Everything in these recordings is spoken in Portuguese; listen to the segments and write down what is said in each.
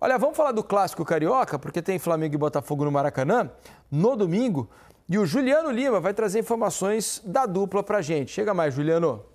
Olha, vamos falar do Clássico Carioca, porque tem Flamengo e Botafogo no Maracanã, no domingo, e o Juliano Lima vai trazer informações da dupla pra gente. Chega mais, Juliano.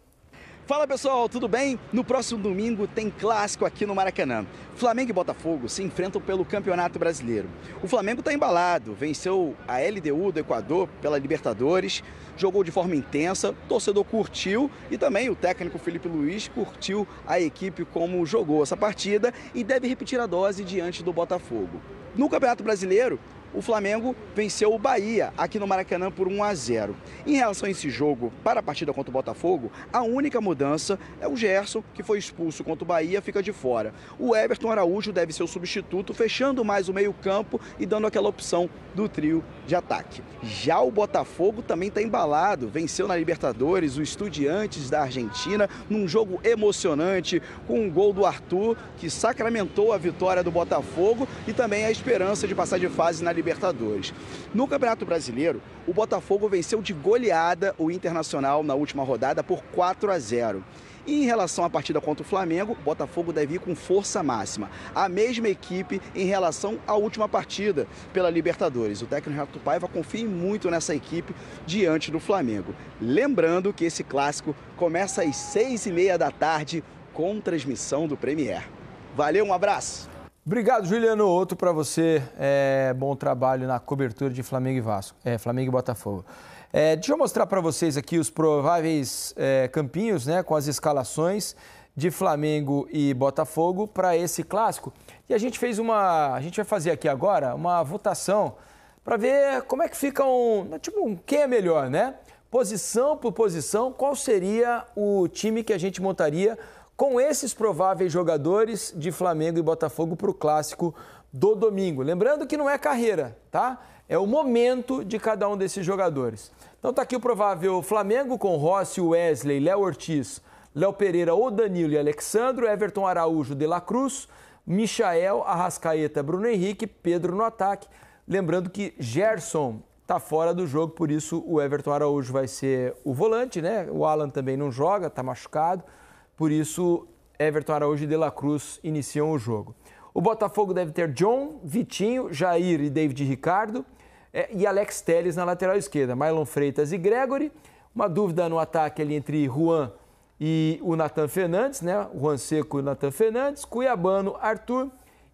Fala pessoal, tudo bem? No próximo domingo tem clássico aqui no Maracanã. Flamengo e Botafogo se enfrentam pelo Campeonato Brasileiro. O Flamengo está embalado, venceu a LDU do Equador pela Libertadores, jogou de forma intensa, o torcedor curtiu e também o técnico Felipe Luiz curtiu a equipe como jogou essa partida e deve repetir a dose diante do Botafogo. No Campeonato Brasileiro, o Flamengo venceu o Bahia aqui no Maracanã por 1-0. Em relação a esse jogo, para a partida contra o Botafogo, a única mudança é o Gerson, que foi expulso contra o Bahia, fica de fora. O Everton Araújo deve ser o substituto, fechando mais o meio-campo e dando aquela opção do trio de ataque. Já o Botafogo também está embalado, venceu na Libertadores o Estudiantes da Argentina, num jogo emocionante, com um gol do Arthur, que sacramentou a vitória do Botafogo e também a esperança de passar de fase na Libertadores. No Campeonato Brasileiro, o Botafogo venceu de goleada o Internacional na última rodada por 4-0. E em relação à partida contra o Flamengo, o Botafogo deve ir com força máxima. A mesma equipe em relação à última partida pela Libertadores. O técnico Renato Paiva confia muito nessa equipe diante do Flamengo. Lembrando que esse clássico começa às 6h30 da tarde com transmissão do Premier. Valeu, um abraço! Obrigado, Juliano. Outro para você. Bom trabalho na cobertura de Flamengo e Vasco. Flamengo e Botafogo. Deixa eu mostrar para vocês aqui os prováveis campinhos, né, com as escalações de Flamengo e Botafogo para esse clássico. E a gente vai fazer aqui agora uma votação para ver como é que fica quem é melhor, né? Posição por posição, qual seria o time que a gente montaria com esses prováveis jogadores de Flamengo e Botafogo para o clássico do domingo. Lembrando que não é carreira, tá? É o momento de cada um desses jogadores. Então tá aqui o provável Flamengo com Rossi, Wesley, Léo Ortiz, Léo Pereira ou Danilo e Alexandro, Everton Araújo, De La Cruz, Michael, Arrascaeta, Bruno Henrique, Pedro no ataque. Lembrando que Gerson tá fora do jogo, por isso o Everton Araújo vai ser o volante, né? O Alan também não joga, tá machucado. Por isso, Everton Araújo e De La Cruz iniciam o jogo. O Botafogo deve ter John, Vitinho, Jair e David Ricardo e Alex Telles na lateral esquerda. Marlon Freitas e Gregory. Uma dúvida no ataque ali entre Juan e o Nathan Fernandes, né? Juan Seco e o Nathan Fernandes. Cuiabano, Arthur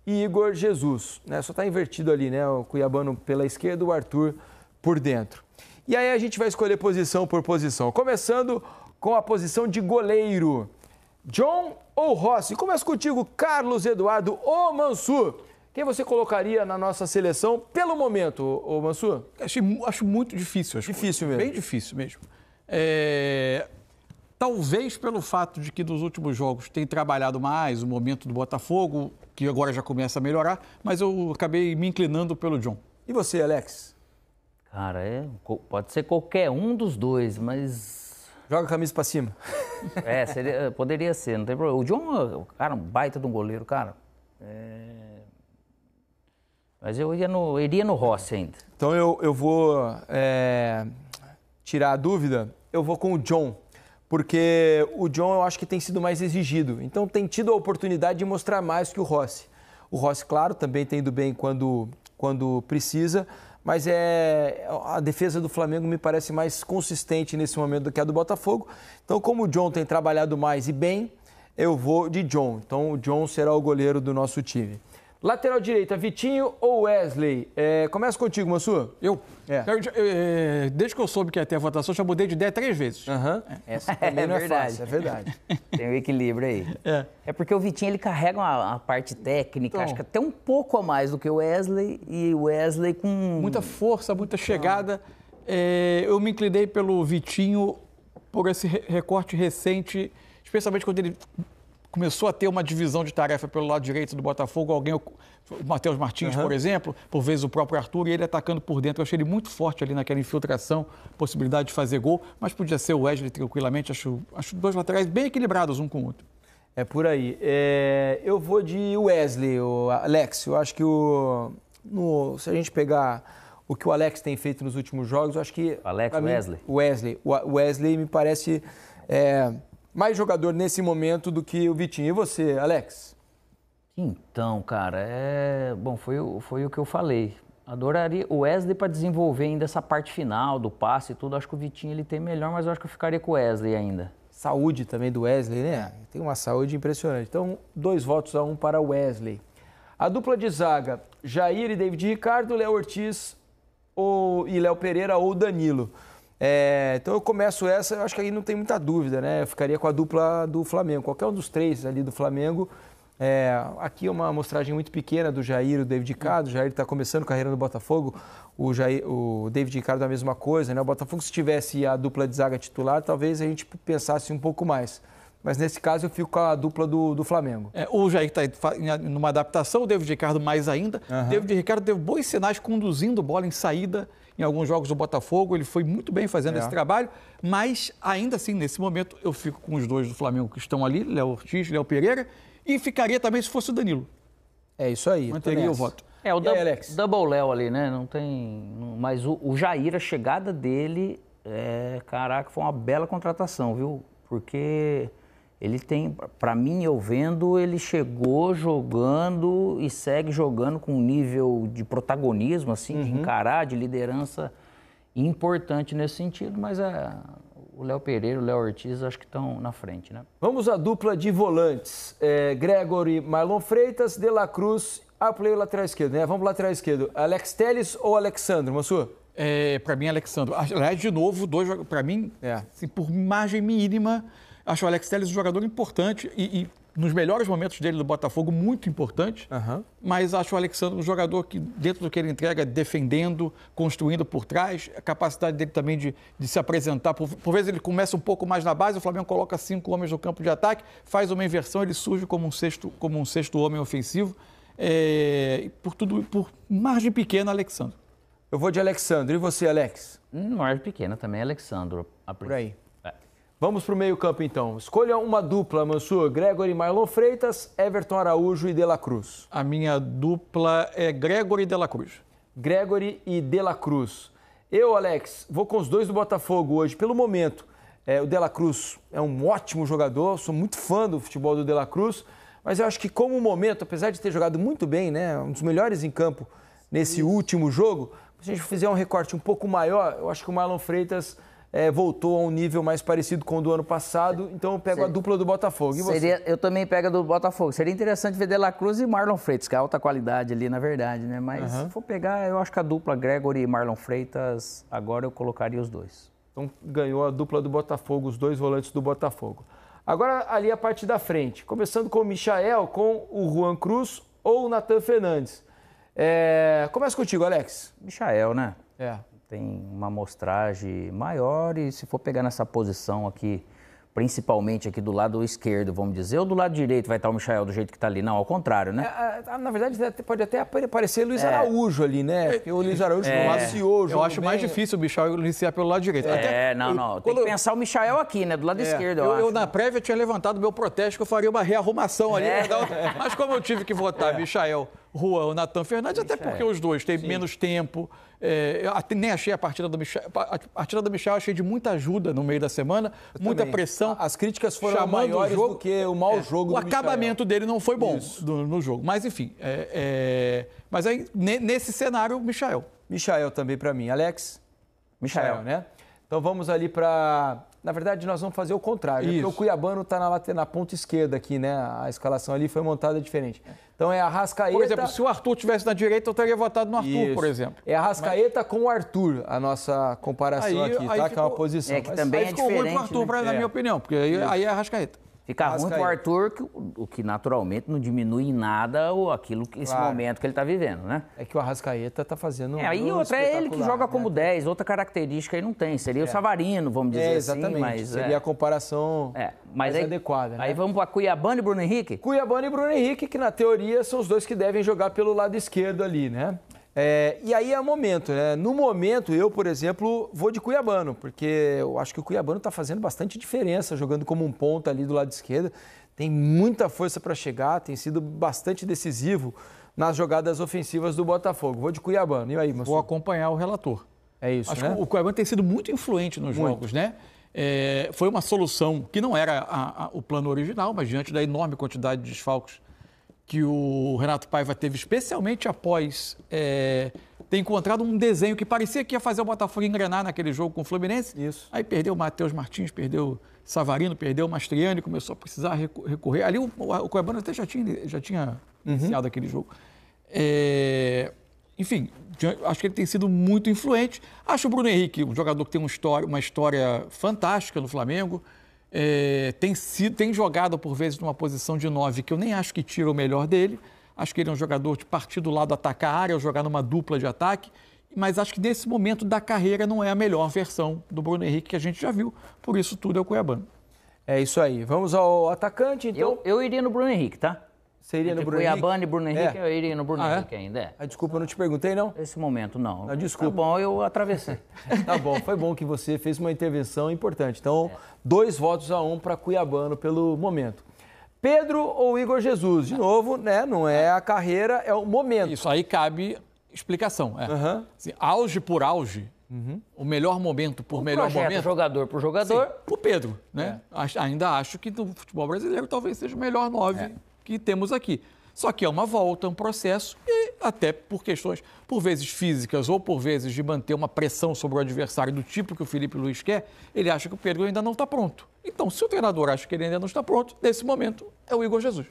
e Igor Jesus. Né? Só está invertido ali, né? O Cuiabano pela esquerda, o Arthur por dentro. E aí a gente vai escolher posição por posição. Começando com a posição de goleiro. John ou Rossi? Começo contigo, Carlos Eduardo ou Mansur. Quem você colocaria na nossa seleção pelo momento, ô Mansur? Acho muito difícil. Difícil mesmo. Bem difícil mesmo. Talvez pelo fato de que nos últimos jogos tem trabalhado mais o momento do Botafogo, que agora já começa a melhorar, mas eu acabei me inclinando pelo John. E você, Alex? Cara, pode ser qualquer um dos dois, mas... Joga a camisa pra cima. Poderia ser, não tem problema. O John, cara, um baita de um goleiro, cara. Mas eu iria no Rossi ainda. Então eu vou tirar a dúvida, eu vou com o John. Porque o John eu acho que tem sido mais exigido. Então tem tido a oportunidade de mostrar mais que o Rossi. O Rossi, claro, também tem ido bem quando precisa. Mas a defesa do Flamengo me parece mais consistente nesse momento do que a do Botafogo. Então, como o John tem trabalhado mais e bem, eu vou de John. Então, o John será o goleiro do nosso time. Lateral direita, Vitinho ou Wesley? Começa contigo, Mansur. Desde que eu soube que ia ter a votação, já mudei de ideia 3 vezes. Essa também não é fácil, é verdade. Tem um equilíbrio aí. É porque o Vitinho, ele carrega uma parte técnica, então, acho que até um pouco a mais do que o Wesley, e o Wesley com... Muita força, muita chegada. Eu me inclinei pelo Vitinho por esse recorte recente, especialmente quando ele começou a ter uma divisão de tarefa pelo lado direito do Botafogo, o Matheus Martins, por exemplo, por vezes o próprio Arthur, e ele atacando por dentro. Eu achei ele muito forte ali naquela infiltração, possibilidade de fazer gol, mas podia ser o Wesley tranquilamente. Acho dois laterais bem equilibrados um com o outro. É por aí. Eu vou de Wesley, o Alex. Eu acho que se a gente pegar o que o Alex tem feito nos últimos jogos, eu acho que... Wesley? O Wesley me parece... mais jogador nesse momento do que o Vitinho. E você, Alex? Então, cara, bom, foi o que eu falei. Adoraria o Wesley para desenvolver ainda essa parte final do passe e tudo. Acho que o Vitinho ele tem melhor, mas eu acho que eu ficaria com o Wesley ainda. Saúde também do Wesley, né? Tem uma saúde impressionante. Então, 2-1 para o Wesley. A dupla de zaga, Jair e David Ricardo, Léo Ortiz e Léo Pereira ou Danilo. Então eu começo essa, eu acho que aí não tem muita dúvida, né? Eu ficaria com a dupla do Flamengo, qualquer um dos três ali do Flamengo. Aqui é uma amostragem muito pequena do Jair e o David Ricardo. O Jair está começando a carreira no Botafogo, o David Ricardo é a mesma coisa, né? O Botafogo, se tivesse a dupla de zaga titular, talvez a gente pensasse um pouco mais. Mas nesse caso eu fico com a dupla do Flamengo. O Jair está numa adaptação, o David Ricardo mais ainda. O David Ricardo teve bons sinais conduzindo bola em saída em alguns jogos do Botafogo. Ele foi muito bem fazendo esse trabalho, mas ainda assim, nesse momento, eu fico com os dois do Flamengo que estão ali, Léo Ortiz, Léo Pereira, e ficaria também se fosse o Danilo. É isso aí. Manteria o voto. O Double Léo ali, né? Não tem. Mas o Jair, a chegada dele, caraca, foi uma bela contratação, viu? Porque ele tem, para mim, eu vendo, ele chegou jogando e segue jogando com um nível de protagonismo, assim, de encarar, de liderança importante nesse sentido, mas o Léo Pereira e o Léo Ortiz acho que estão na frente, né? Vamos à dupla de volantes. Gregory, Marlon Freitas, De La Cruz. Eu falei o lateral esquerdo, né? Vamos pro lateral esquerdo. Alex Telles ou Alexandre, Mansur? Para mim, Alexandre. Aliás, de novo, para mim, assim, por margem mínima, acho o Alex Telles um jogador importante e nos melhores momentos dele do Botafogo, muito importante. Mas acho o Alexandre um jogador que, dentro do que ele entrega, defendendo, construindo por trás, a capacidade dele também de se apresentar. Por vezes ele começa um pouco mais na base, o Flamengo coloca 5 homens no campo de ataque, faz uma inversão, ele surge como um sexto homem ofensivo. Por margem pequena, Alexandre. Eu vou de Alexandre. E você, Alex? Margem pequena também, Alexandre. Por aí. Vamos para o meio-campo, então. Escolha uma dupla, Mansur. Gregory, Marlon Freitas, Everton Araújo e De La Cruz. A minha dupla é Gregory e De La Cruz. Gregory e De La Cruz. Eu, Alex, vou com os dois do Botafogo hoje. Pelo momento, o De La Cruz é um ótimo jogador. Sou muito fã do futebol do De La Cruz. Mas eu acho que, como momento, apesar de ter jogado muito bem, né, um dos melhores em campo nesse último jogo, se a gente fizer um recorte um pouco maior, eu acho que o Marlon Freitas voltou a um nível mais parecido com o do ano passado, então eu pego a dupla do Botafogo. E você? Eu também pego a do Botafogo. Seria interessante ver De La Cruz e Marlon Freitas, que é alta qualidade ali, na verdade, né? Mas se for pegar, eu acho que a dupla Gregory e Marlon Freitas, agora eu colocaria os dois. Então ganhou a dupla do Botafogo, os dois volantes do Botafogo. Agora ali a parte da frente, começando com o Michael, com o Juan Cruz ou o Nathan Fernandes. Começa contigo, Alex. Michael, né? Tem uma amostragem maior e se for pegar nessa posição aqui, principalmente aqui do lado esquerdo, vamos dizer, ou do lado direito vai estar o Michael do jeito que está ali? Não, ao contrário, né? Na verdade, pode até aparecer Luiz Araújo ali, né? Porque o Luiz Araújo maciou. Eu acho mais difícil o Michael iniciar pelo lado direito. Tem que pensar o Michael aqui, né? Do lado esquerdo, eu na prévia tinha levantado o meu protesto que eu faria uma rearrumação ali. Mas como eu tive que votar Michael, Juan ou Nathan Fernandes, até porque os dois têm menos tempo. Eu nem achei a partida do Michael. A partida do Michael achei de muita ajuda no meio da semana, muita pressão. As críticas foram maiores do que o mau jogo do Michael. O acabamento dele não foi bom no jogo. Mas, enfim. Mas aí, nesse cenário, o Michael. Michael também para mim. Alex? Michael, né? Então vamos ali para... Na verdade, nós vamos fazer o contrário. Porque o Cuiabano está na ponta esquerda aqui, né? A escalação ali foi montada diferente. Então é a Arrascaeta... Por exemplo, se o Arthur estivesse na direita, eu teria votado no Arthur, por exemplo. É a Arrascaeta com o Arthur, a nossa comparação aqui, tá? Que é uma posição. Que também ficou ruim pro Arthur, na minha opinião, porque aí é a Arrascaeta. Fica ruim pro Arthur, o que naturalmente não diminui em nada esse momento que ele está vivendo, né? É que o Arrascaeta está fazendo aí outra é ele que joga como 10, outra característica aí não tem. Seria o Savarino, vamos dizer exatamente. assim. Mas, seria a comparação mais adequada. Né? Aí vamos para Cuiabano e Bruno Henrique? Cuiabano e Bruno Henrique, que na teoria são os dois que devem jogar pelo lado esquerdo ali, né? E aí é o momento, né? No momento, eu, por exemplo, vou de Cuiabano, porque eu acho que o Cuiabano está fazendo bastante diferença, jogando como um ponta ali do lado esquerdo. Tem muita força para chegar, tem sido bastante decisivo nas jogadas ofensivas do Botafogo. Vou de Cuiabano. E aí, Mansur? Vou acompanhar o relator. É isso, acho né? que o Cuiabano tem sido muito influente nos jogos, né? Foi uma solução que não era o plano original, mas diante da enorme quantidade de desfalques que o Renato Paiva teve, especialmente após ter encontrado um desenho que parecia que ia fazer o Botafogo engrenar naquele jogo com o Fluminense. Isso. Aí perdeu o Matheus Martins, perdeu o Savarino, perdeu o Mastriani, começou a precisar recorrer. Ali o Cuiabano até já tinha iniciado aquele jogo. Enfim, acho que ele tem sido muito influente. Acho o Bruno Henrique um jogador que tem uma história fantástica no Flamengo. Tem jogado, por vezes, numa posição de 9, que eu nem acho que tira o melhor dele. Acho que ele é um jogador de partir do lado, atacar a área, ou jogar numa dupla de ataque. Mas acho que nesse momento da carreira não é a melhor versão do Bruno Henrique que a gente já viu. Por isso tudo é o Cuiabano. É isso aí. Vamos ao atacante, então. Eu iria no Bruno Henrique, tá? Você iria no Bruno Cuiabano Henrique? E Bruno Henrique, eu iria no Bruno Henrique ainda. Desculpa, eu não te perguntei, não? Nesse momento, não. Desculpa. Tá bom, eu atravessei. Tá bom, foi bom que você fez uma intervenção importante. Então, 2 votos a 1 para Cuiabano pelo momento. Pedro ou Igor Jesus? De novo, né? Não é a carreira, é o momento. Isso aí cabe explicação. Assim, auge por auge, o melhor momento por melhor momento. Jogador por jogador. Sim, o Pedro, né? Ainda acho que no futebol brasileiro talvez seja o melhor 9 que temos aqui. Só que é uma volta, um processo, e até por questões, por vezes físicas ou por vezes de manter uma pressão sobre o adversário do tipo que o Felipe Luiz quer, ele acha que o Pedro ainda não está pronto. Então, se o treinador acha que ele ainda não está pronto, nesse momento é o Igor Jesus.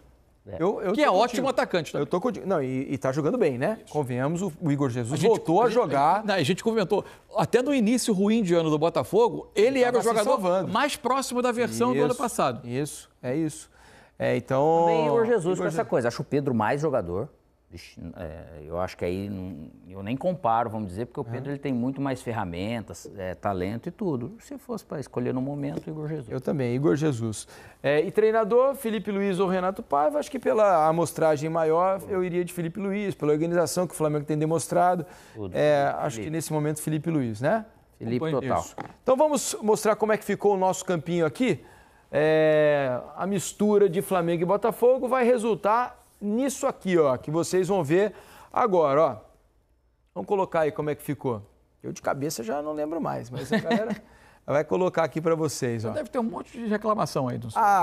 Que é ótimo atacante também. Eu tô contigo. Não, e tá jogando bem, né? Convenhamos, o Igor Jesus voltou a jogar. A gente comentou, até no início ruim de ano do Botafogo, ele era o jogador mais próximo da versão do ano passado. Isso, é isso. Então... Também Igor Jesus com essa coisa. Acho o Pedro mais jogador. Eu acho que aí eu nem comparo, vamos dizer, porque o Pedro ele tem muito mais ferramentas, talento e tudo. Se fosse para escolher no momento, Igor Jesus. Eu também, Igor Jesus. E treinador, Felipe Luiz ou Renato Paiva, acho que pela amostragem maior eu iria de Felipe Luiz, pela organização que o Flamengo tem demonstrado. Acho que nesse momento Felipe Luiz, né? Felipe total. Isso. Então vamos mostrar como é que ficou o nosso campinho aqui. A mistura de Flamengo e Botafogo vai resultar nisso aqui, ó, que vocês vão ver agora, ó. Vamos colocar aí como é que ficou. Eu de cabeça já não lembro mais, mas a galera vai colocar aqui para vocês, ó. Deve ter um monte de reclamação aí.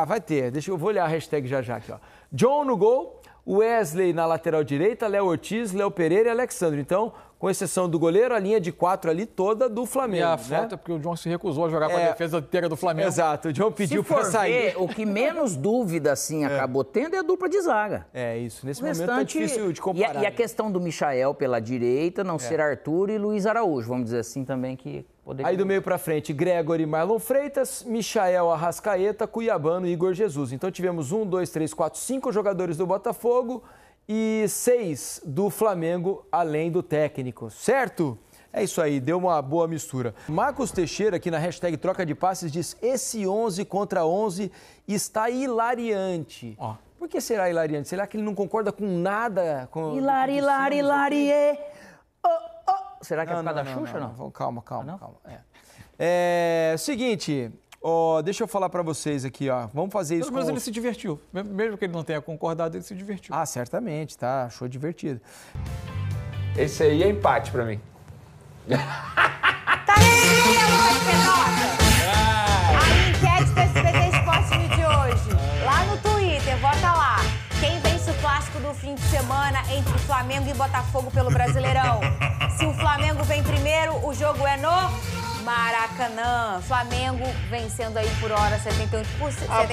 Vai ter. Eu vou olhar a hashtag já aqui, ó. John no gol, Wesley na lateral direita, Léo Ortiz, Léo Pereira e Alexandre. Então, com exceção do goleiro, a linha de 4 ali toda do Flamengo. E a falta é porque o John se recusou a jogar com a defesa inteira do Flamengo. Exato, o John pediu para sair. O que menos dúvida assim acabou tendo é a dupla de zaga. Isso. Nesse momento é difícil de comparar. E a questão do Michael pela direita não ser Arthur e Luiz Araújo, vamos dizer assim também que poderia... Aí do meio para frente, Gregory, Marlon Freitas, Michael Arrascaeta, Cuiabano e Igor Jesus. Então tivemos 1, 2, 3, 4, 5 jogadores do Botafogo e 6 do Flamengo, além do técnico, certo? É isso aí, deu uma boa mistura. Marcos Teixeira, aqui na hashtag Troca de Passes, diz: esse 11 contra 11 está hilariante. Por que será hilariante? Será que ele não concorda com nada? Hilarie. Será que é por causa da Xuxa, não? Calma. Seguinte... deixa eu falar para vocês aqui, ó. Vamos fazer isso. Mas ele se divertiu. Mesmo que ele não tenha concordado, ele se divertiu. Certamente, tá? Achou divertido. Esse aí é empate para mim. Tá alegria, Lucas Penota? A enquete do SBT Esporte de hoje. Lá no Twitter, vota lá. Quem vence o clássico do fim de semana entre Flamengo e Botafogo pelo Brasileirão? Se o Flamengo vem primeiro, o jogo é no Maracanã. Flamengo vencendo aí por hora 78%. Por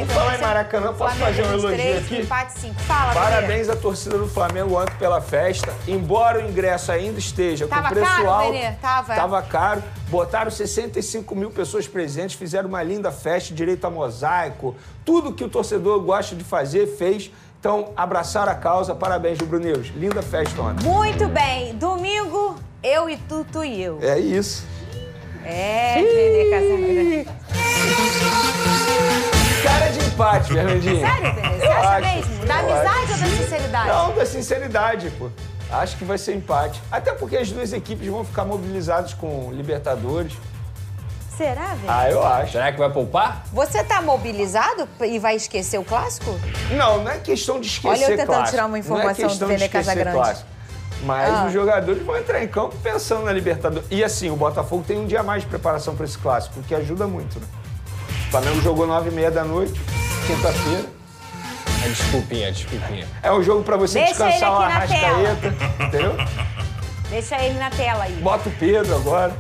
falar em Maracanã, posso fazer um elogio aqui? Empate 5. Fala, parabéns à torcida do Flamengo ontem pela festa. Embora o ingresso ainda esteja com preço caro, alto. Benê? Tava caro. Botaram 65 mil pessoas presentes, fizeram uma linda festa, direito a mosaico. Tudo que o torcedor gosta de fazer, fez. Então, abraçaram a causa. Parabéns, rubro-negros. Linda festa ontem. Muito bem. Domingo, eu e tu e eu. É isso. Benê Casagrande. Cara de empate, Fernandinha. Sério, Benê? Você acha mesmo? Da amizade ou da sinceridade? Não, da sinceridade, pô. Acho que vai ser empate. Até porque as duas equipes vão ficar mobilizadas com Libertadores. Será, Benê? Eu acho. Será que vai poupar? Você tá mobilizado e vai esquecer o clássico? Não é questão de esquecer clássico. Olha eu tentando clássico. tirar uma informação do Benê Casagrande. Mas os jogadores vão entrar em campo pensando na Libertadores. E assim, o Botafogo tem um dia a mais de preparação para esse clássico, o que ajuda muito, né? O Flamengo jogou 9h30 da noite, quinta-feira. Desculpinha. É um jogo pra você Deixa descansar o ele aqui na Arrascaeta, entendeu? Deixa ele na tela aí. Bota o Pedro agora.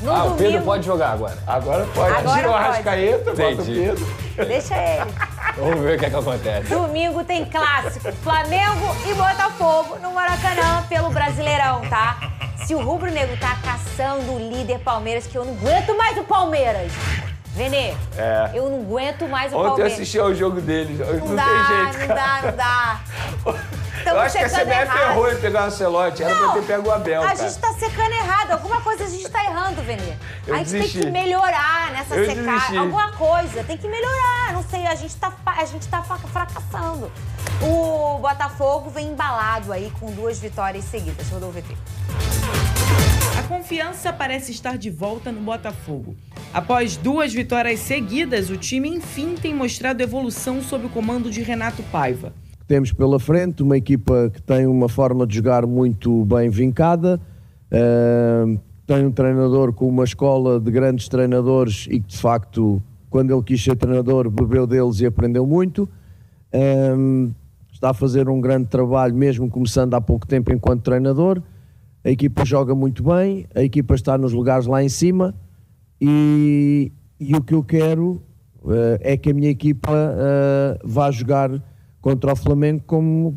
No domingo, O Pedro pode jogar agora. Agora pode. Agora Tira o pode. Arrascaeta, bota o Entendi. Pedro. deixa ele. Vamos ver o que acontece. Domingo tem clássico, Flamengo e Botafogo no Maracanã pelo Brasileirão, tá? Se o rubro-negro tá caçando o líder Palmeiras, que eu não aguento mais o Palmeiras. Venê, eu não aguento mais o Ontem eu Palmeiras. assisti ao jogo deles. Não Não tem dá, jeito, cara. não dá. Eu acho que a secando CBF errado. errou em pegar o Ancelotti. Era pra ter pego o Abel, A cara. gente tá secando errado. Alguma coisa a gente tá errando, Venê. Eu A gente desisti. tem que melhorar nessa Eu secagem. desisti. Alguma coisa. Tem que melhorar. Não sei, a gente tá fracassando. O Botafogo vem embalado aí com 2 vitórias seguidas. Rodou o VT. A confiança parece estar de volta no Botafogo. Após 2 vitórias seguidas, o time enfim tem mostrado evolução sob o comando de Renato Paiva. Temos pela frente uma equipa que tem uma forma de jogar muito bem vincada, tem um treinador com uma escola de grandes treinadores e que, de facto, quando ele quis ser treinador, bebeu deles e aprendeu muito. Está a fazer um grande trabalho, mesmo começando há pouco tempo enquanto treinador. A equipa joga muito bem, a equipa está nos lugares lá em cima e o que eu quero é que a minha equipa vá jogar contra o Flamengo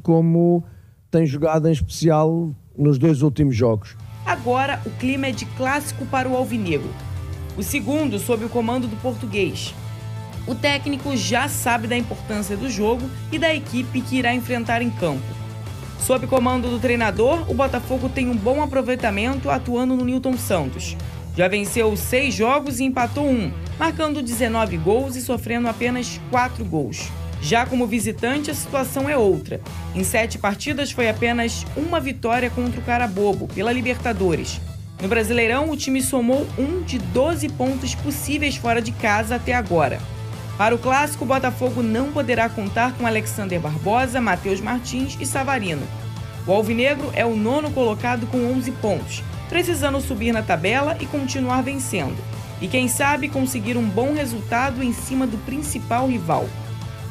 como tem jogado em especial nos 2 últimos jogos. Agora, o clima é de clássico para o alvinegro. O segundo sob o comando do português. O técnico já sabe da importância do jogo e da equipe que irá enfrentar em campo. Sob comando do treinador, o Botafogo tem um bom aproveitamento atuando no Nilton Santos. Já venceu 6 jogos e empatou 1, marcando 19 gols e sofrendo apenas 4 gols. Já como visitante, a situação é outra. Em 7 partidas foi apenas 1 vitória contra o Carabobo, pela Libertadores. No Brasileirão, o time somou 1 de 12 pontos possíveis fora de casa até agora. Para o clássico, o Botafogo não poderá contar com Alexander Barbosa, Matheus Martins e Savarino. O alvinegro é o 9º colocado com 11 pontos, precisando subir na tabela e continuar vencendo. E quem sabe conseguir um bom resultado em cima do principal rival.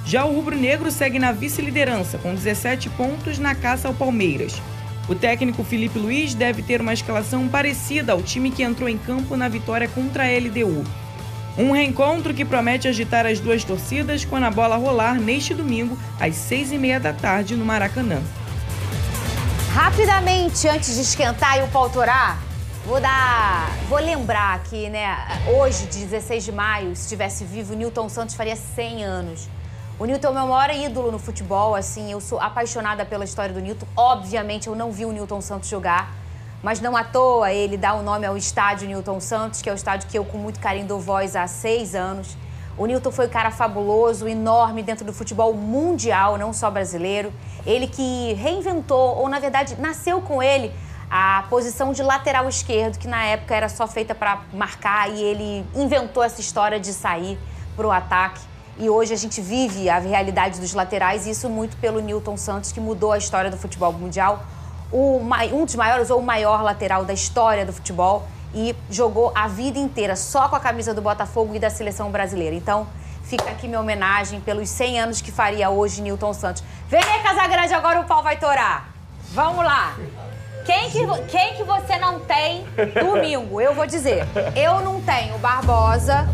Já o rubro-negro segue na vice-liderança, com 17 pontos na caça ao Palmeiras. O técnico Felipe Luiz deve ter uma escalação parecida ao time que entrou em campo na vitória contra a LDU. Um reencontro que promete agitar as 2 torcidas quando a bola rolar neste domingo, às 6h30 da tarde, no Maracanã. Rapidamente, antes de esquentar e o pau torar, vou lembrar que, né, hoje, 16 de maio, se estivesse vivo, o Nilton Santos faria 100 anos. O Nilton é o meu maior ídolo no futebol, assim, eu sou apaixonada pela história do Nilton. Obviamente, eu não vi o Nilton Santos jogar, mas não à toa ele dá o nome ao estádio Nilton Santos, que é o estádio que eu, com muito carinho, dou voz há 6 anos. O Nilton foi um cara fabuloso, enorme dentro do futebol mundial, não só brasileiro. Ele que reinventou, ou na verdade, nasceu com ele, a posição de lateral esquerdo, que na época era só feita para marcar, e ele inventou essa história de sair para o ataque. E hoje a gente vive a realidade dos laterais, e isso muito pelo Nilton Santos, que mudou a história do futebol mundial. Um dos maiores ou o maior lateral da história do futebol, e jogou a vida inteira só com a camisa do Botafogo e da seleção brasileira. Então, fica aqui minha homenagem pelos 100 anos que faria hoje Nilton Santos. Vem aí, Casagrande, agora o pau vai torar. Vamos lá. Quem que você não tem domingo? Eu vou dizer. Eu não tenho Barbosa,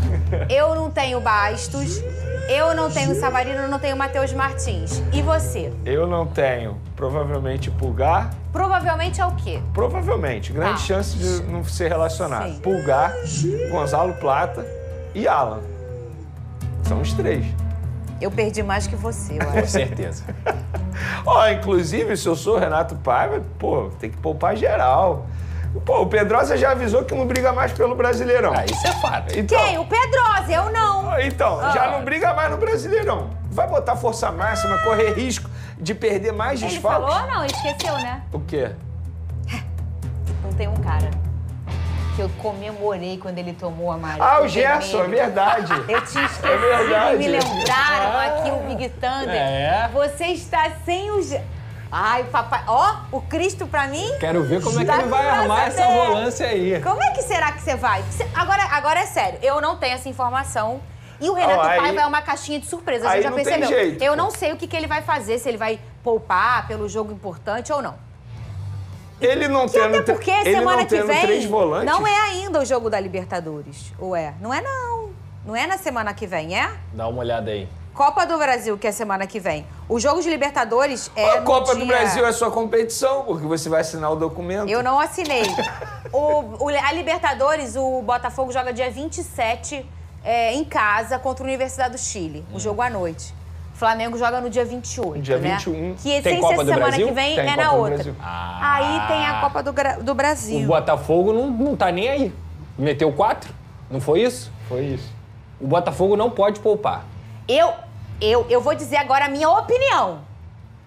eu não tenho Bastos, eu não tenho Savarino, eu não tenho Matheus Martins. E você? Eu não tenho, provavelmente, Pulgar. Provavelmente é o quê? Provavelmente, grande chance de não ser relacionado. Sim. Pulgar, Gonzalo Plata e Alan. São os 3. Eu perdi mais que você, eu Com acho. certeza. Ó, inclusive, se eu sou o Renato Paiva, pô, tem que poupar geral. Pô, o Pedrosa já avisou que não briga mais pelo Brasileirão. Isso é fato. Então, Quem? O Pedrosa, eu não. Então, já não briga mais no Brasileirão. Vai botar força máxima, correr risco de perder mais Ele desfalques? falou ou não? Ele esqueceu, né? O quê? Não tem um cara que eu comemorei quando ele tomou a amarelo. Ah, o Gerson, é verdade. Eu tinha esquecido, É verdade. me lembraram aqui o Big Thunder. É. Você está sem o... Ai, papai, ó, o Cristo pra mim... Quero ver como é que Tá ele vai no armar braço essa dele. volância aí. Como é que será que você vai? Agora é sério, eu não tenho essa informação. E o Renato aí- Paiva é uma caixinha de surpresa, você aí já não tem percebeu? jeito, Eu pô. não sei o que ele vai fazer, se ele vai poupar pelo jogo importante ou não. Ele não E até tendo, porque ele semana não que tendo vem 3 volantes. não é ainda o jogo da Libertadores, ou é? Não é não. Não é na semana que vem, é? Dá uma olhada aí. Copa do Brasil, que é semana que vem. O jogo de Libertadores é A no Copa do dia- Brasil é sua competição, porque você vai assinar o documento. Eu não assinei. A Libertadores, o Botafogo joga dia 27 em casa contra a Universidade do Chile. O jogo à noite. O Flamengo joga no dia 28, Dia né? 21. Que Tem sem Copa ser do semana Brasil? que vem Tem é Copa na do outra. Brasil. Aí tem a Copa do Brasil. O Botafogo não tá nem aí. Meteu 4? Não foi isso? Foi isso. O Botafogo não pode poupar. Eu vou dizer agora a minha opinião.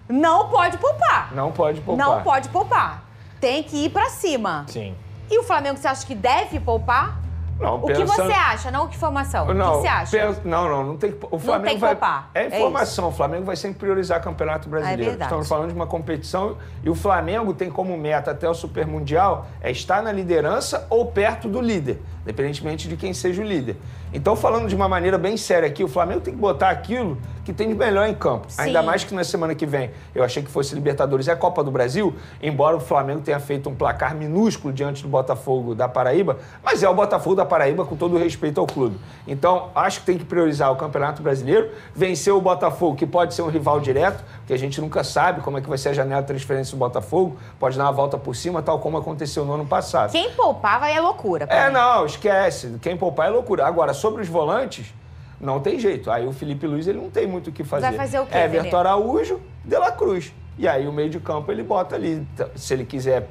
Não pode poupar. Não pode poupar. Não pode poupar. Tem que ir pra cima. Sim. E o Flamengo, você acha que deve poupar? Não, O que você acha? Não, que informação? O que você acha? Não tem que. O Flamengo tem que vai. poupar. É É informação. O Flamengo vai sempre priorizar o Campeonato Brasileiro. verdade. Estamos falando de uma competição e o Flamengo tem como meta até o Super Mundial é estar na liderança ou perto do líder, independentemente de quem seja o líder. Então, falando de uma maneira bem séria aqui, o Flamengo tem que botar aquilo que tem de melhor em campo. Sim. Ainda mais que na semana que vem eu achei que fosse Libertadores e a Copa do Brasil, embora o Flamengo tenha feito um placar minúsculo diante do Botafogo da Paraíba, mas é o Botafogo da Paraíba com todo o respeito ao clube. Então, acho que tem que priorizar o Campeonato Brasileiro, vencer o Botafogo, que pode ser um rival direto, porque a gente nunca sabe como é que vai ser a janela de transferência do Botafogo, pode dar uma volta por cima, tal como aconteceu no ano passado. Quem poupava é loucura. pra mim. Não, esquece. Quem poupar é loucura. Agora, sobre os volantes, não tem jeito. Aí o Felipe Luiz, ele não tem muito o que fazer. Vai fazer o quê, Everton Vene? Araújo, De La Cruz. E aí o meio de campo ele bota ali, se ele quiser,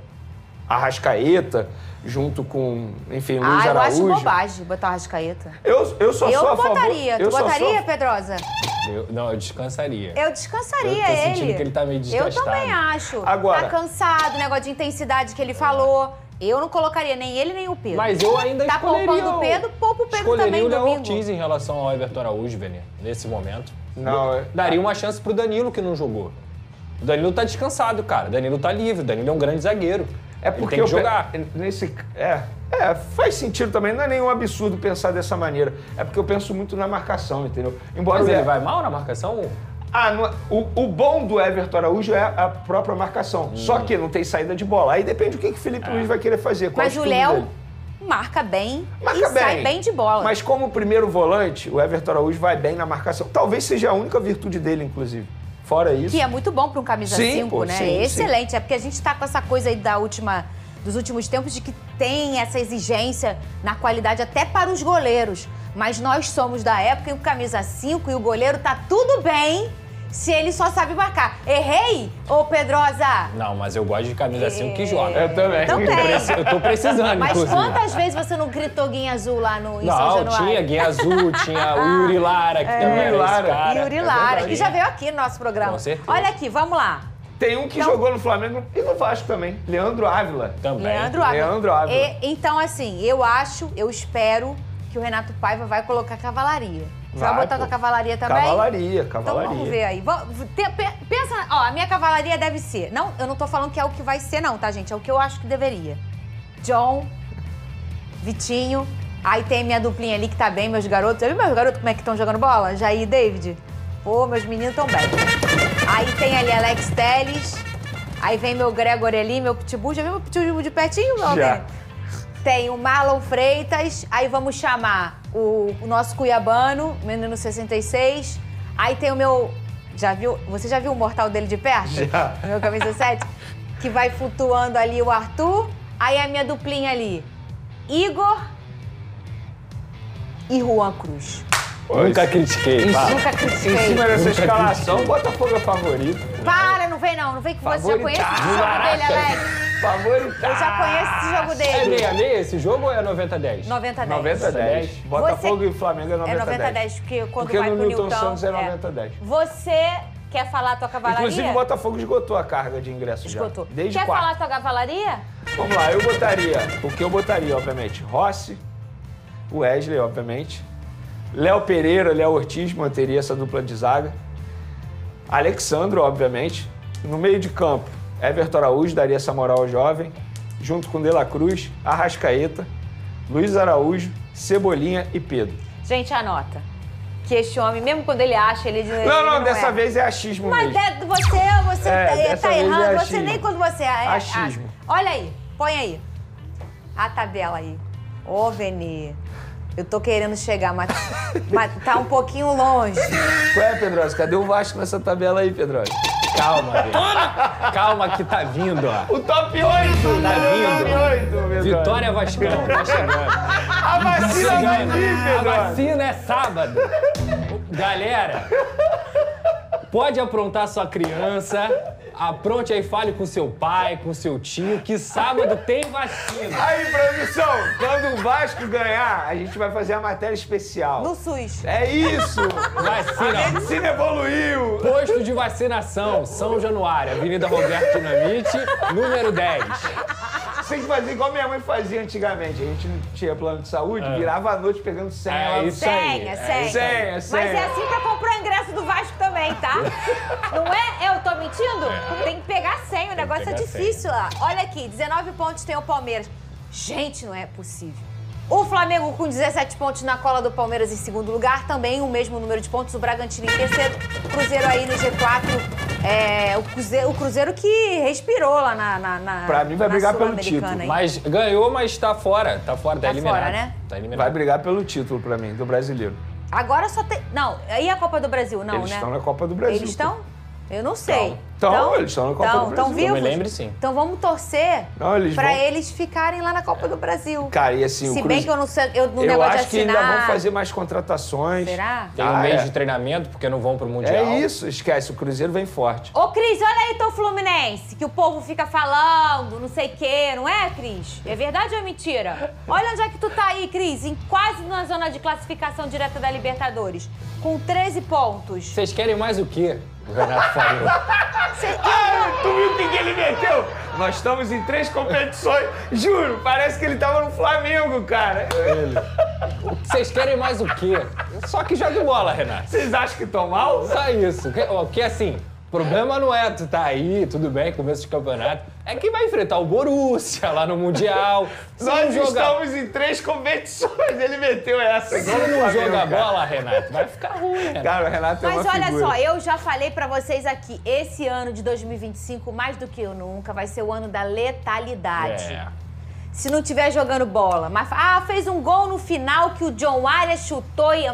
Arrascaeta, junto com, enfim, Luiz eu Araújo. acho bobagem botar o Arrascaeta. Eu só Eu sou a não favor... botaria. Tu eu só botaria, sou- Pedrosa? Eu descansaria. Eu descansaria Eu tô ele. sentindo que ele tá meio Eu desgastado. também acho. Agora- Tá cansado, o negócio de intensidade que ele falou. Eu não colocaria nem ele, nem o Pedro. Mas eu ainda Tá escolheria poupando o Pedro, poupa o Pedro escolheria também o Léo domingo. Ortiz em relação ao Everton Araújo, Vene, nesse momento. Não, Daria uma chance pro Danilo, que não jogou. O Danilo tá descansado, cara. O Danilo tá livre. O Danilo é um grande zagueiro. É porque ele tem que jogar. Faz sentido também, não é nenhum absurdo pensar dessa maneira. É porque eu penso muito na marcação, entendeu? Embora Mas o- ele vai mal na marcação? O bom do Everton Araújo é a própria marcação. Só que não tem saída de bola. Aí depende do que o Felipe Luiz vai querer fazer. Qual Mas o estudo Léo dele. marca bem Marca e sai bem de bola. Mas como primeiro volante, o Everton Araújo vai bem na marcação. Talvez seja a única virtude dele, inclusive. Fora isso. Que é muito bom para um camisa Sim, 5, pô, né? sim, Excelente. É porque a gente tá com essa coisa aí dos últimos tempos de que tem essa exigência na qualidade até para os goleiros. Mas nós somos da época em que o camisa 5 e o goleiro tá tudo bem se ele só sabe marcar. Errei, ô Pedrosa? Não, mas eu gosto de camisa 5 que joga. Eu também. Também. Eu tô precisando, Mas inclusive. quantas vezes você não gritou guinha azul lá em São Não, Januário? tinha Guinha Azul, tinha o Yuri Lara, que também era esse cara. Yuri É Lara, verdade. que já veio aqui no nosso programa. Com certeza. Olha aqui, vamos lá. Tem um que Então- jogou no Flamengo e no Vasco também. Leandro Ávila. Também. Leandro Ávila. Leandro Ávila. Então, assim, eu espero que o Renato Paiva vai colocar cavalaria. Você vai Vai, botar pô. tua cavalaria também? Cavalaria. Então vamos ver aí. Pensa, ó, a minha cavalaria deve ser. Não, eu não tô falando que é o que vai ser, não, tá, gente? É o que eu acho que deveria. John, Vitinho. Aí tem minha duplinha ali que tá bem, meus garotos. Já viu meus garotos como é que estão jogando bola? Jair e David? Pô, meus meninos estão bem. Aí tem ali Alex Telles. Aí vem meu Gregory ali, meu Pitbull. Já viu meu Pitbull de pertinho? meu Já. bem? Tem o Marlon Freitas. Aí vamos chamar o nosso cuiabano, menino 66. Aí tem o meu... Você já viu o mortal dele de perto? Já. Meu camisa 7? Que vai flutuando ali o Arthur. Aí a minha duplinha ali. Igor e Juan Cruz. Nunca critiquei, pá. Nunca Em critiquei. cima dessa escalação, o Botafogo é favorito. Para, não vem não. Não vem que você já conhece esse jogo dele, Alex. Favorito. Eu já conheço esse jogo É dele. meia-meia esse jogo ou é 90-10? 90-10. 90-10. Botafogo e Flamengo é 90-10. É 90-10, porque quando Porque vai no pro Newton Newton... Santos é 90-10. Você quer falar a tua cavalaria? Inclusive, o Botafogo esgotou a carga de ingressos Esgotou. já. Desde Quer quarta. falar a tua cavalaria? Vamos lá, eu botaria... O que eu botaria, obviamente? Rossi, o Wesley, obviamente. Léo Pereira, Léo Ortiz, manteria essa dupla de zaga. Alexandro, obviamente. No meio de campo, Everton Araújo daria essa moral ao jovem. Junto com De La Cruz, Arrascaeta, Luiz Araújo, Cebolinha e Pedro. Gente, anota. que esse homem, mesmo quando ele acha, ele diz. Não, dessa vez é achismo Mas mesmo. você tá errando. É Você nem quando você acha. Achismo. Olha aí, põe aí. A tabela aí. Ô, Vene, eu tô querendo chegar, mas tá um pouquinho longe. Qual é, Pedrosa? Cadê o Vasco nessa tabela aí, Pedrosa? Calma, velho. Calma que tá vindo, ó. O top 8! Tá vindo. Top 8, Vitória Vascão, tá chegando. A vacina vai vir, A Pedrosa. vacina é sábado. Galera, pode aprontar sua criança, apronte aí, fale com seu pai, com seu tio, que sábado tem vacina. Aí, produção, quando o Vasco ganhar, a gente vai fazer a matéria especial. No SUS. É isso! Vacina. A medicina evoluiu! Posto de vacinação, São Januário, Avenida Roberto Dinamite, número 10. Você tem que fazer igual minha mãe fazia antigamente. A gente não tinha plano de saúde, virava a noite pegando senha. É lá no- isso aí. Senha. Mas é assim pra comprar o ingresso do Vasco também, tá? Não é? Eu tô mentindo? Tem que pegar senha, o negócio é pegar difícil lá. Olha aqui, 19 pontos tem o Palmeiras. Gente, não é possível. O Flamengo com 17 pontos na cola do Palmeiras em segundo lugar, também o mesmo número de pontos, o Bragantino em terceiro, o Cruzeiro aí no G4, o Cruzeiro que respirou lá na Pra mim vai na brigar pelo Sul-Americana, título. hein? Mas ganhou, mas tá fora. Tá fora, tá eliminado. fora, né? Tá eliminado. Vai brigar pelo título pra mim, do brasileiro. Agora só tem... Não, e a Copa do Brasil? Não, Eles né? estão na Copa do Brasil. Eles estão? Eu não sei. Então, eles estão na Copa do Brasil. Estão Eu vivos? me lembro, sim. Então vamos torcer Não, eles pra vão- eles ficarem lá na Copa do Brasil. Cara, e assim, Se o bem Cruzeiro... que eu não sei, no Eu negócio acho de que ainda assinar... vão fazer mais contratações. Será? Tem um Ah, mês é. de treinamento, porque não vão pro Mundial. É isso, esquece, o Cruzeiro vem forte. Ô, Cris, olha aí teu Fluminense, que o povo fica falando, não sei o quê, não é, Cris? É verdade ou é mentira? Olha onde é que tu tá aí, Cris, quase na zona de classificação direta da Libertadores, com 13 pontos. Vocês querem mais o quê? O Renato falou. Tu viu o que ele meteu? Nós estamos em 3 competições. Juro, parece que ele tava no Flamengo, cara. Vocês querem mais o quê? Só que jogue bola, Renato. Vocês acham que estão mal? Só isso. Que assim, o problema não é tu tá aí, tudo bem, começo de campeonato. É que vai enfrentar o Borussia lá no Mundial. Se Nós não jogar, estamos em 3 competições. Ele meteu essa. se igual no não Flamengo, jogar cara. bola, Renato, vai ficar ruim, Renato. Cara, o Renato é Mas uma olha figura. só, eu já falei pra vocês aqui, esse ano de 2025, mais do que nunca, vai ser o ano da letalidade. É. Se não estiver jogando bola, mas fez um gol no final que o John Arias chutou e...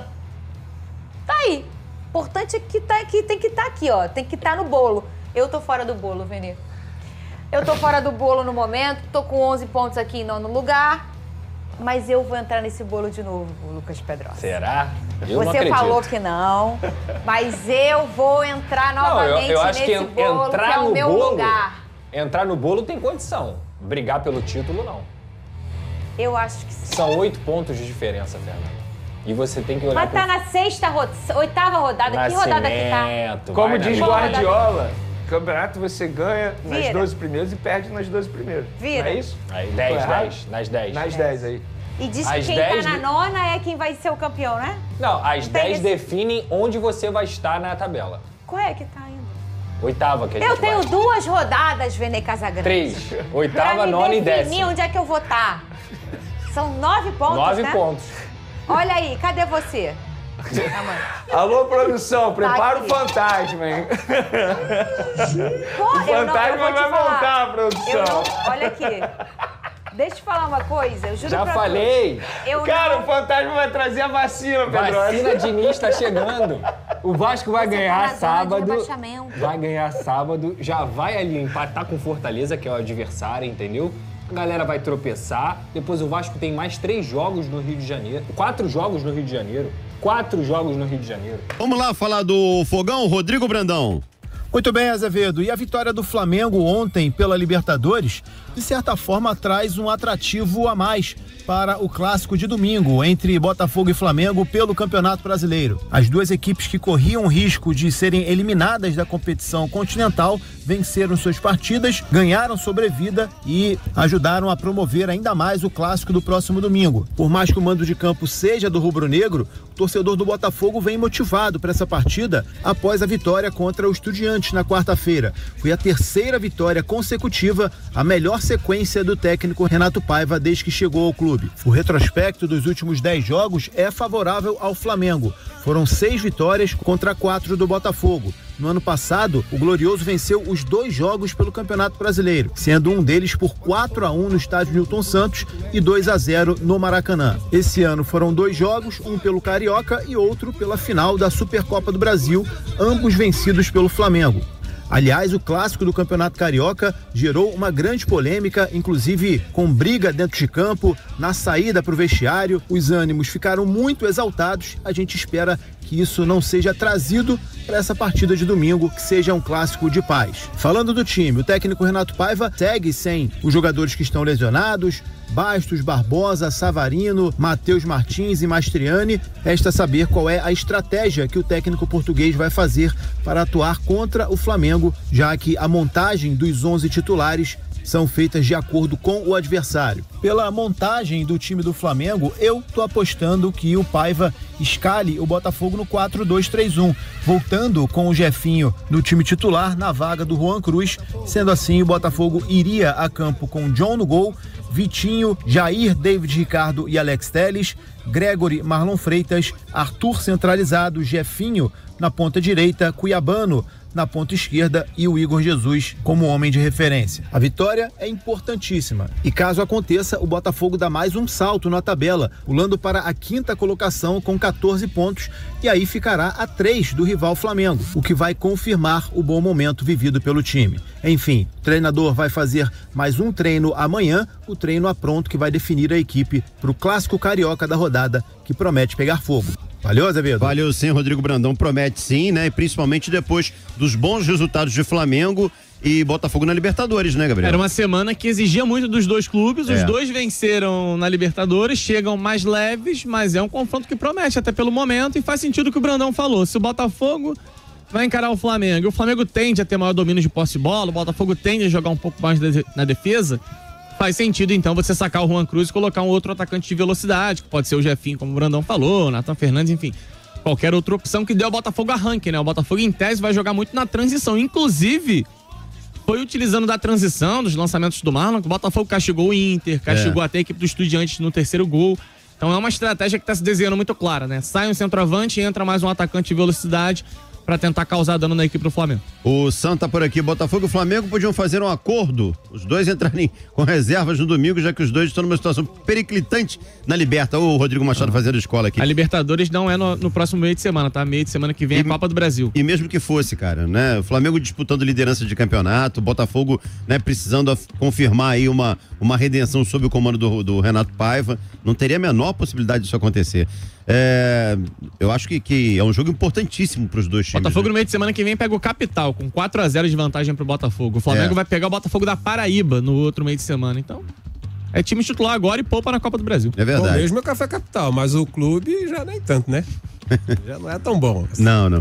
Tá aí. Importante é que tem que estar aqui, ó. Tem que estar no bolo. Eu tô fora do bolo, Vene. Eu tô fora do bolo no momento, tô com 11 pontos aqui em nono lugar, mas eu vou entrar nesse bolo de novo, Lucas Pedrosa. Será? Eu não Você acredito. falou que não, mas eu vou entrar novamente eu acho que nesse bolo, que entrar é o no meu bolo, lugar. entrar no bolo tem condição. Brigar pelo título, não. Eu acho que sim. São 8 pontos de diferença, Fernanda. E você tem que olhar Mas tá na oitava rodada. Que rodada que tá? Nascimento, Como vai, diz Nascimento. Guardiola, campeonato você ganha nas Vira. 12 primeiras e perde nas 12 primeiras. Vira. Não é isso? Aí, Tô 10, errado? 10, nas 10. Nas 10 aí. E diz que Às quem 10 tá na de- nona é quem vai ser o campeão, né? Não, as Tem 10 esse- definem onde você vai estar na tabela. Qual é que tá indo? Oitava que a gente Eu tenho vai. 2 rodadas, Vene Casagrande. 3. Pra Oitava, me nona e definir décima. onde é que eu vou estar. São 9 pontos, 9 né? pontos. Olha aí, cadê você? Alô, produção, prepara aqui. o fantasma, hein? Pô, O eu não- eu fantasma vou te vai falar. voltar, produção. Eu não, olha aqui. Deixa eu te falar uma coisa, eu juro Já pra falei. tu. Eu Cara, não... o fantasma vai trazer a vacina, Pedro. Vacina Diniz tá chegando. O Vasco vai Você ganhar tá na zona de sábado. rebaixamento. Vai ganhar sábado. Já vai ali empatar com Fortaleza, que é o adversário, entendeu? A galera vai tropeçar. Depois o Vasco tem mais 3 jogos no Rio de Janeiro. 4 jogos no Rio de Janeiro. 4 jogos no Rio de Janeiro. Vamos lá falar do Fogão, Rodrigo Brandão. Muito bem, Azevedo. E a vitória do Flamengo ontem pela Libertadores, de certa forma, traz um atrativo a mais para o clássico de domingo entre Botafogo e Flamengo pelo Campeonato Brasileiro. As duas equipes que corriam o risco de serem eliminadas da competição continental venceram suas partidas, ganharam sobrevida e ajudaram a promover ainda mais o clássico do próximo domingo. Por mais que o mando de campo seja do rubro-negro, o torcedor do Botafogo vem motivado para essa partida após a vitória contra o Estudiantes na quarta-feira. Foi a terceira vitória consecutiva, a melhor sequência do técnico Renato Paiva desde que chegou ao clube. O retrospecto dos últimos 10 jogos é favorável ao Flamengo. Foram 6 vitórias contra 4 do Botafogo. No ano passado, o Glorioso venceu os 2 jogos pelo Campeonato Brasileiro, sendo um deles por 4-1 no estádio Newton Santos e 2-0 no Maracanã. Esse ano foram 2 jogos, um pelo Carioca e outro pela final da Supercopa do Brasil, ambos vencidos pelo Flamengo. Aliás, o clássico do Campeonato Carioca gerou uma grande polêmica, inclusive com briga dentro de campo, na saída para o vestiário. Os ânimos ficaram muito exaltados. A gente espera que isso não seja trazido para essa partida de domingo, que seja um clássico de paz. Falando do time, o técnico Renato Paiva segue sem os jogadores que estão lesionados, Bastos, Barbosa, Savarino, Matheus Martins e Mastriani. Resta saber qual é a estratégia que o técnico português vai fazer para atuar contra o Flamengo, já que a montagem dos 11 titulares são feitas de acordo com o adversário. Pela montagem do time do Flamengo, eu tô apostando que o Paiva escale o Botafogo no 4-2-3-1, voltando com o Jefinho no time titular na vaga do Juan Cruz. Sendo assim, o Botafogo iria a campo com John no gol, Vitinho, Jair, David Ricardo e Alex Telles, Gregory, Marlon Freitas, Arthur centralizado, Jefinho na ponta direita, Cuiabano na ponta esquerda e o Igor Jesus como homem de referência. A vitória é importantíssima e, caso aconteça, o Botafogo dá mais um salto na tabela, pulando para a 5ª colocação com 14 pontos e aí ficará a 3 do rival Flamengo, o que vai confirmar o bom momento vivido pelo time. Enfim, o treinador vai fazer mais um treino amanhã, o treino a pronto que vai definir a equipe para o clássico carioca da rodada, que promete pegar fogo. Valeu, Azevedo? Valeu sim, Rodrigo Brandão, promete sim, né? E principalmente depois dos bons resultados de Flamengo e Botafogo na Libertadores, né, Gabriel? Era uma semana que exigia muito dos dois clubes, os dois venceram na Libertadores, chegam mais leves, mas é um confronto que promete até pelo momento e faz sentido o que o Brandão falou. Se o Botafogo vai encarar o Flamengo e o Flamengo tende a ter maior domínio de posse de bola, o Botafogo tende a jogar um pouco mais na defesa, faz sentido, então, você sacar o Juan Cruz e colocar um outro atacante de velocidade, que pode ser o Jefinho, como o Brandão falou, Nathan Fernandes, enfim. Qualquer outra opção que dê ao Botafogo arranque, né? O Botafogo, em tese, vai jogar muito na transição. Inclusive, foi utilizando da transição, dos lançamentos do Marlon, que o Botafogo castigou o Inter, castigou até a equipe do Estudiantes no 3º gol. Então é uma estratégia que está se desenhando muito clara, né? Sai um centroavante e entra mais um atacante de velocidade para tentar causar dano na equipe do Flamengo. O Santa por aqui, Botafogo e o Flamengo podiam fazer um acordo, os dois entrarem com reservas no domingo, já que os dois estão numa situação periclitante na Liberta. O Rodrigo Machado fazendo escola aqui. A Libertadores não é no próximo meio de semana, tá? Meio de semana que vem é a Copa do Brasil. E mesmo que fosse, cara, né? O Flamengo disputando liderança de campeonato, o Botafogo, né, precisando confirmar aí uma redenção sob o comando do Renato Paiva, não teria a menor possibilidade disso acontecer. Eu acho que é um jogo importantíssimo para os dois times. Botafogo no meio de semana que vem pega o Capital com 4-0 de vantagem pro Botafogo. O Flamengo vai pegar o Botafogo da Paraíba no outro meio de semana. Então, é time titular agora e poupa na Copa do Brasil. É verdade. O mesmo é o Café Capital, mas o clube já nem tanto, né? Já não é tão bom. Assim. Não.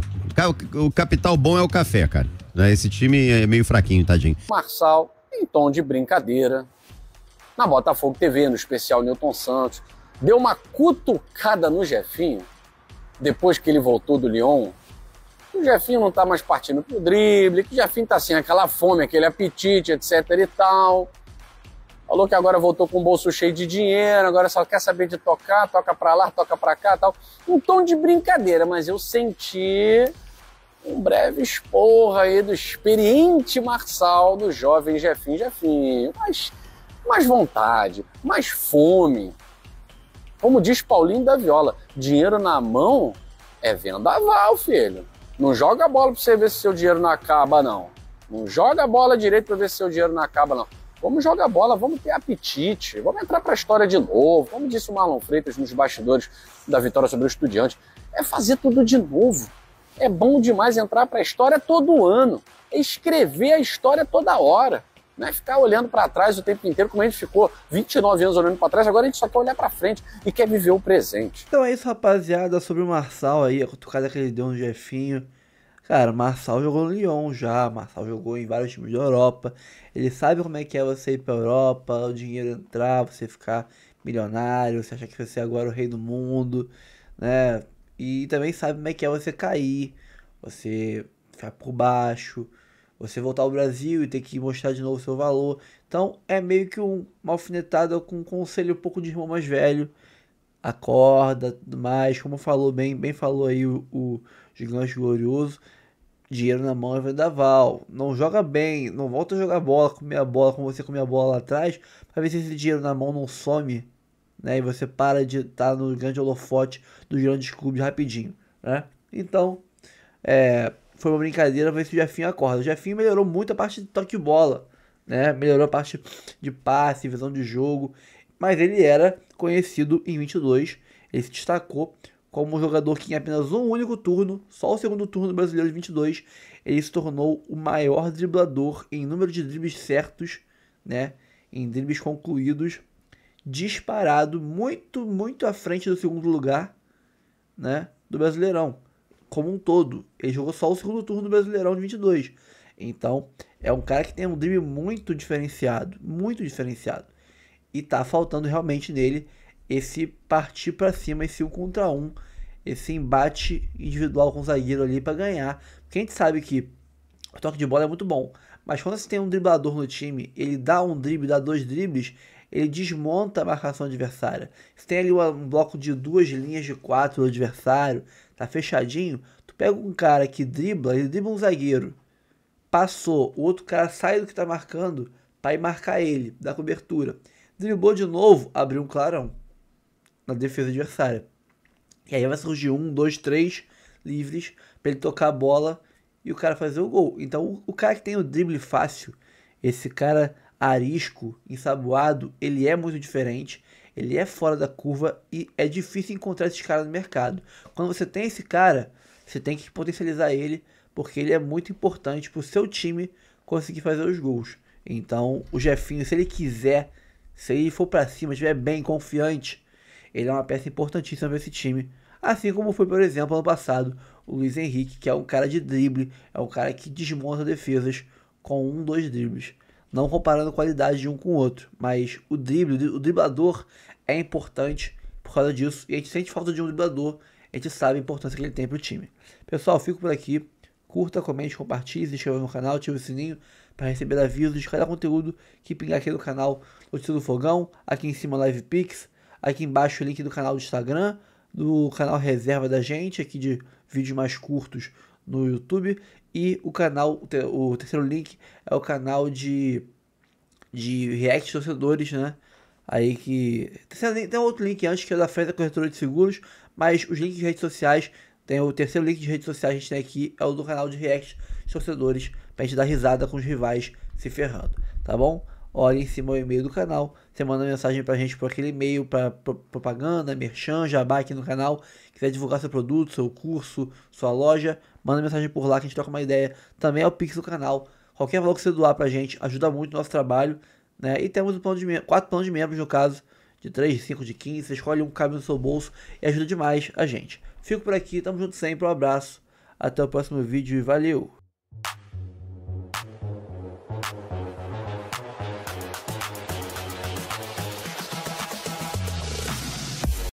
O capital bom é o café, cara. Esse time é meio fraquinho, tadinho. Marçal, em tom de brincadeira, na Botafogo TV, no especial Newton Santos, deu uma cutucada no Jefinho, depois que ele voltou do Lyon. O Jefinho não tá mais partindo pro drible, que o Jefinho tá sem aquela fome, aquele apetite, etc e tal. Falou que agora voltou com o bolso cheio de dinheiro, agora só quer saber de tocar, toca pra lá, toca pra cá e tal. Um tom de brincadeira, mas eu senti um breve esporro aí do experiente Marçal, do jovem Jefinho. Mais vontade, mais fome. Como diz Paulinho da Viola, dinheiro na mão é vendaval, filho. Não joga a bola pra você ver se seu dinheiro não acaba, não. Não joga a bola direito pra ver se seu dinheiro não acaba, não. Vamos jogar a bola, vamos ter apetite, vamos entrar pra história de novo. Como disse o Marlon Freitas nos bastidores da vitória sobre o Estudiante, é fazer tudo de novo. É bom demais entrar pra história todo ano. É escrever a história toda hora. Não é ficar olhando para trás o tempo inteiro, como a gente ficou 29 anos olhando para trás, agora a gente só quer olhar para frente e quer viver o presente. Então é isso, rapaziada, sobre o Marçal aí, a cutucada que ele deu no Jefinho. Cara, Marçal jogou no Lyon já, Marçal jogou em vários times da Europa. Ele sabe como é que é você ir pra Europa, o dinheiro entrar, você ficar milionário, você achar que você é agora o rei do mundo, né? E também sabe como é que é você cair, você ficar por baixo, você voltar ao Brasil e ter que mostrar de novo o seu valor. Então é meio que uma alfinetada com um conselho um pouco de irmão mais velho. Acorda, tudo mais, como falou bem falou aí o Gigante Glorioso, dinheiro na mão é vendaval, não joga bem, não volta a jogar bola, comer a bola como você comia a bola lá atrás, para ver se esse dinheiro na mão não some, né, e você para de estar no grande holofote dos grandes clubes rapidinho, né. Então, foi uma brincadeira, ver se o Jefinho acorda. O Jefinho melhorou muito a parte de toque de bola, né, melhorou a parte de passe, visão de jogo, mas ele era conhecido em 22, ele se destacou como um jogador que em apenas um único turno, só o segundo turno do Brasileiro de 22, ele se tornou o maior driblador em número de dribles certos, né, em dribles concluídos, disparado, muito à frente do segundo lugar, né, do Brasileirão, como um todo. Ele jogou só o segundo turno do Brasileirão de 22, então é um cara que tem um drible muito diferenciado, e tá faltando realmente nele esse partir para cima, esse 1 contra 1, esse embate individual com o zagueiro ali para ganhar. Porque a gente sabe que o toque de bola é muito bom, mas quando você tem um driblador no time, ele dá um drible, dá 2 dribles, ele desmonta a marcação adversária. Você tem ali um bloco de 2 linhas de 4 do adversário, tá fechadinho, tu pega um cara que dribla, ele dribla um zagueiro, passou, o outro cara sai do que tá marcando para ir marcar ele, dá cobertura. Driblou de novo, abriu um clarão na defesa adversária. E aí vai surgir 1, 2, 3 livres para ele tocar a bola e o cara fazer o gol. Então o cara que tem o drible fácil, esse cara arisco, ensaboado, ele é muito diferente, ele é fora da curva e é difícil encontrar esses caras no mercado. Quando você tem esse cara, você tem que potencializar ele, porque ele é muito importante para o seu time conseguir fazer os gols. Então o Jefinho, se ele quiser, se ele for para cima, estiver bem, confiante, ele é uma peça importantíssima para esse time. Assim como foi, por exemplo, ano passado, o Luiz Henrique, que é um cara de drible, é um cara que desmonta defesas com 1, 2 dribles. Não comparando qualidade de um com o outro, mas o drible, o driblador é importante por causa disso. E a gente sente falta de um driblador, a gente sabe a importância que ele tem para o time. Pessoal, fico por aqui. Curta, comente, compartilhe, se inscreva no canal, ative o sininho para receber avisos de cada conteúdo que pingar aqui no canal Notícia do Fogão. Aqui em cima, Live Pix. Aqui embaixo, o link do canal do Instagram, do canal reserva da gente, aqui de vídeos mais curtos no YouTube. E o canal, o terceiro link é o canal de React Torcedores, né? Aí que... Tem outro link antes, que é da Festa Corretora de Seguros, mas os links de redes sociais... Tem o terceiro link de redes sociais que a gente tem aqui, é o do canal de React Torcedores, pra gente dar risada com os rivais se ferrando, tá bom? Olha em cima o e-mail do canal, você manda mensagem pra gente por aquele e-mail pra propaganda, merchan, jabá aqui no canal, quiser divulgar seu produto, seu curso, sua loja, manda mensagem por lá que a gente troca uma ideia. Também é o Pix do canal, qualquer valor que você doar pra gente ajuda muito o nosso trabalho, né? E temos 4 planos de membros no caso, de 3, de 5, de 15, você escolhe um que cabe no seu bolso e ajuda demais a gente. Fico por aqui, tamo junto sempre, um abraço, até o próximo vídeo e valeu!